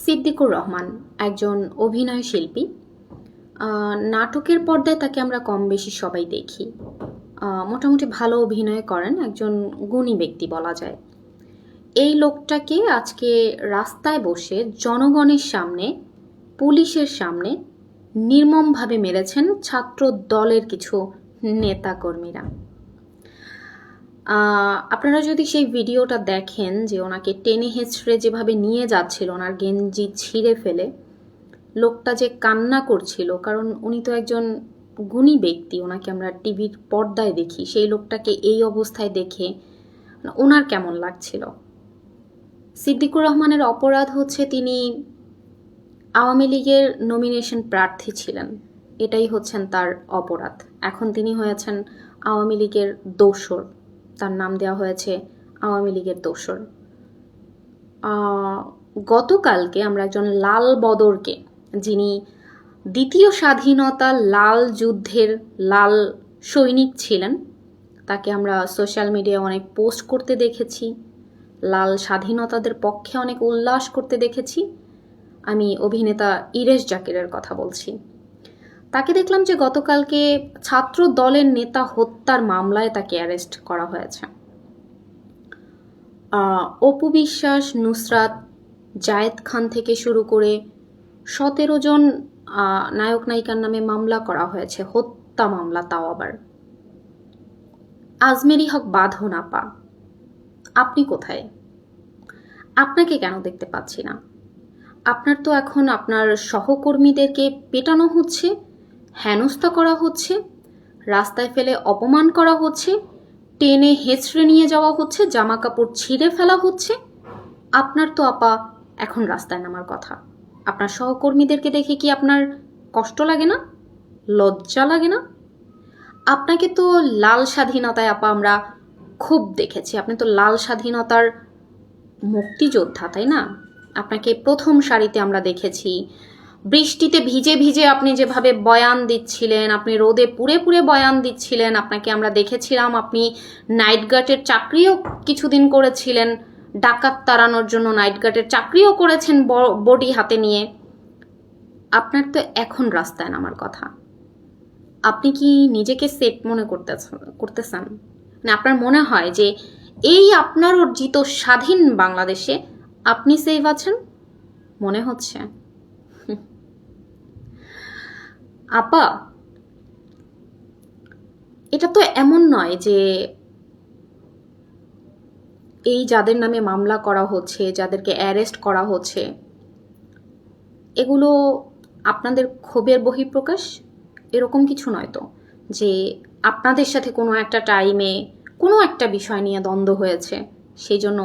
সিদ্দিকুর রহমান একজন অভিনয় শিল্পী। নাটকের পর্দায় তাকে আমরা কম বেশি সবাই দেখি। মোটামুটি ভালো অভিনয় করেন, একজন গুণী ব্যক্তি বলা যায়। এই লোকটাকে আজকে রাস্তায় বসে জনগণের সামনে, পুলিশের সামনে নির্মমভাবে মেরেছেন ছাত্র দলের কিছু নেতাকর্মীরা। আপনারা যদি সেই ভিডিওটা দেখেন যে ওনাকে টেনে হেঁচড়ে যেভাবে নিয়ে যাচ্ছিল, ওনার গেঞ্জি ছিঁড়ে ফেলে, লোকটা যে কান্না করছিল, কারণ উনি তো একজন গুণী ব্যক্তি, ওনাকে আমরা টিভির পর্দায় দেখি। সেই লোকটাকে এই অবস্থায় দেখে ওনার কেমন লাগছিল? সিদ্দিকুর রহমানের অপরাধ হচ্ছে তিনি আওয়ামী লীগের নমিনেশন প্রার্থী ছিলেন, এটাই হচ্ছেন তার অপরাধ। এখন তিনি হয়েছেন আওয়ামী লীগের দোসর, তার নাম দেওয়া হয়েছে আওয়ামী লীগের দোসর। গতকালকে আমরা একজন লাল বদরকে, যিনি দ্বিতীয় স্বাধীনতা লাল যুদ্ধের লাল সৈনিক ছিলেন, তাকে আমরা সোশ্যাল মিডিয়ায় অনেক পোস্ট করতে দেখেছি, লাল স্বাধীনতাদের পক্ষে অনেক উল্লাস করতে দেখেছি। আমি অভিনেতা ইরেশ জাকিরের কথা বলছি। তাকে দেখলাম যে গতকালকে ছাত্র দলের নেতা হত্যার মামলায় তাকে অ্যারেস্ট করা হয়েছে। অপু বিশ্বাস, নুসরাত, জায়েদ খান থেকে শুরু করে 17 জন নায়ক নায়িকার নামে মামলা করা হয়েছে, হত্যা মামলা, তাও আবার। আজমেরি হক বাঁধন আপা, আপনি কোথায়? আপনাকে কেন দেখতে পাচ্ছি না? আপনার তো এখন আপনার সহকর্মীদেরকে পেটানো হচ্ছে, হেনস্থা করা হচ্ছে, রাস্তায় ফেলে অপমান করা হচ্ছে, টেনে হেঁচড়ে নিয়ে যাওয়া হচ্ছে, জামা কাপড় ছিঁড়ে ফেলা হচ্ছে। আপনার তো আপা এখন রাস্তায় নামার কথা। আপনার সহকর্মীদেরকে দেখে কি আপনার কষ্ট লাগে না? লজ্জা লাগে না? আপনাকে তো লাল স্বাধীনতায় আপা আমরা খুব দেখেছি। আপনি তো লাল স্বাধীনতার মুক্তিযোদ্ধা, তাই না? আপনাকে প্রথম সারিতে আমরা দেখেছি। বৃষ্টিতে ভিজে ভিজে আপনি যেভাবে বয়ান দিচ্ছিলেন, আপনি রোদে পুড়ে পুড়ে বয়ান দিচ্ছিলেন, আপনাকে আমরা দেখেছিলাম। আপনি নাইট গার্ডের চাকরিও কিছুদিন করেছিলেন, ডাকাত তাড়ানোর জন্য নাইট গার্ডের চাকরিও করেছেন বডি হাতে নিয়ে। আপনার তো এখন রাস্তায় নামার কথা। আপনি কি নিজেকে সেফ মনে করতেছেন? মানে আপনার মনে হয় যে এই আপনার অর্জিত স্বাধীন বাংলাদেশে আপনি সেফ আছেন? মনে হচ্ছে। আপা, এটা তো এমন নয় যে এই যাদের নামে মামলা করা হচ্ছে, যাদেরকে অ্যারেস্ট করা হচ্ছে, এগুলো আপনাদের ক্ষোভের বহিঃপ্রকাশ, এরকম কিছু নয় তো যে আপনাদের সাথে কোনো একটা টাইমে কোনো একটা বিষয় নিয়ে দ্বন্দ্ব হয়েছে, সেই জন্য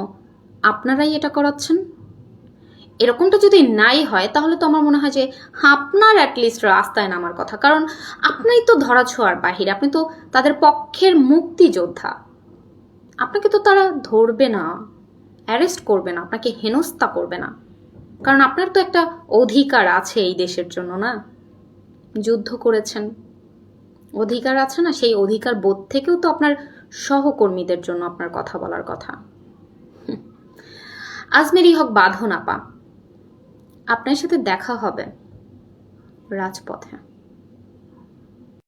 আপনারাই এটা করাচ্ছেন। এরকমটা যদি নাই হয় তাহলে তো আমার মনে হয় যে আপনার অ্যাটলিস্ট রাস্তায় নামার কথা, কারণ আপনিই তো ধরাছোঁয়ার বাহিরে, আপনি তো তাদের পক্ষের মুক্তিযোদ্ধা। আপনাকে তো তারা ধরবে না, অ্যারেস্ট করবে না, আপনাকে হেনস্থা করবে না, কারণ আপনার তো একটা অধিকার আছে এই দেশের জন্য, না? যুদ্ধ করেছেন, অধিকার আছে না? সেই অধিকার বোধ থেকেও তো আপনার সহকর্মীদের জন্য আপনার কথা বলার কথা। আজমেরি হক বাঁধন আপা, আপনার সাথে দেখা হবে রাজপথে।